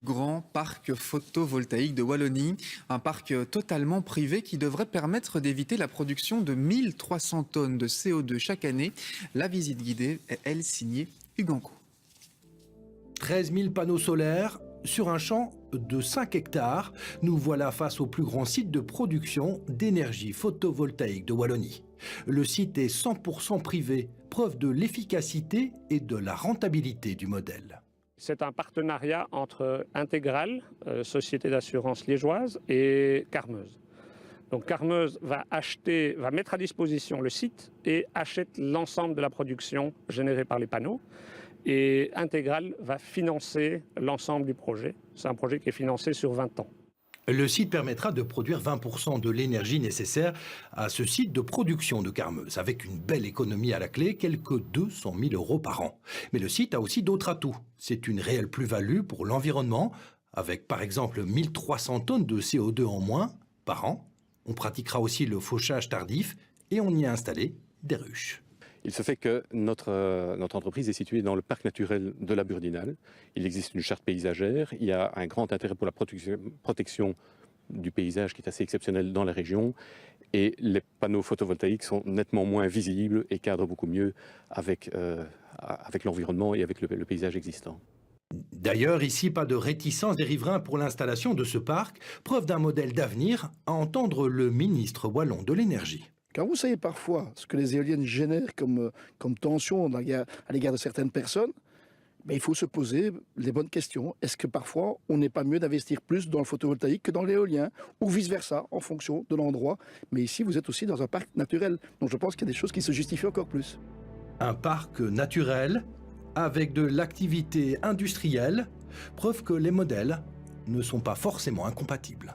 Grand parc photovoltaïque de Wallonie, un parc totalement privé qui devrait permettre d'éviter la production de 1300 tonnes de CO2 chaque année. La visite guidée est, elle, signée Hugues Anco. 13 000 panneaux solaires sur un champ de 5 hectares. Nous voilà face au plus grand site de production d'énergie photovoltaïque de Wallonie. Le site est 100% privé, preuve de l'efficacité et de la rentabilité du modèle. C'est un partenariat entre Intégral, société d'assurance liégeoise, et Carmeuse. Donc Carmeuse va mettre à disposition le site et achète l'ensemble de la production générée par les panneaux. Et Intégral va financer l'ensemble du projet. C'est un projet qui est financé sur 20 ans. Le site permettra de produire 20% de l'énergie nécessaire à ce site de production de Carmeuse, avec une belle économie à la clé, quelques 200 000 € par an. Mais le site a aussi d'autres atouts. C'est une réelle plus-value pour l'environnement, avec par exemple 1300 tonnes de CO2 en moins par an. On pratiquera aussi le fauchage tardif et on y a installé des ruches. Il se fait que notre entreprise est située dans le parc naturel de la Burdinale. Il existe une charte paysagère, il y a un grand intérêt pour la protection du paysage qui est assez exceptionnel dans la région. Et les panneaux photovoltaïques sont nettement moins visibles et cadrent beaucoup mieux avec l'environnement et avec le paysage existant. D'ailleurs, ici, pas de réticence des riverains pour l'installation de ce parc, preuve d'un modèle d'avenir, à entendre le ministre wallon de l'énergie. Quand vous savez parfois ce que les éoliennes génèrent comme tension à l'égard de certaines personnes, il faut se poser les bonnes questions. Est-ce que parfois on n'est pas mieux d'investir plus dans le photovoltaïque que dans l'éolien, ou vice-versa, en fonction de l'endroit? Mais ici, vous êtes aussi dans un parc naturel, donc je pense qu'il y a des choses qui se justifient encore plus. Un parc naturel avec de l'activité industrielle, preuve que les modèles ne sont pas forcément incompatibles.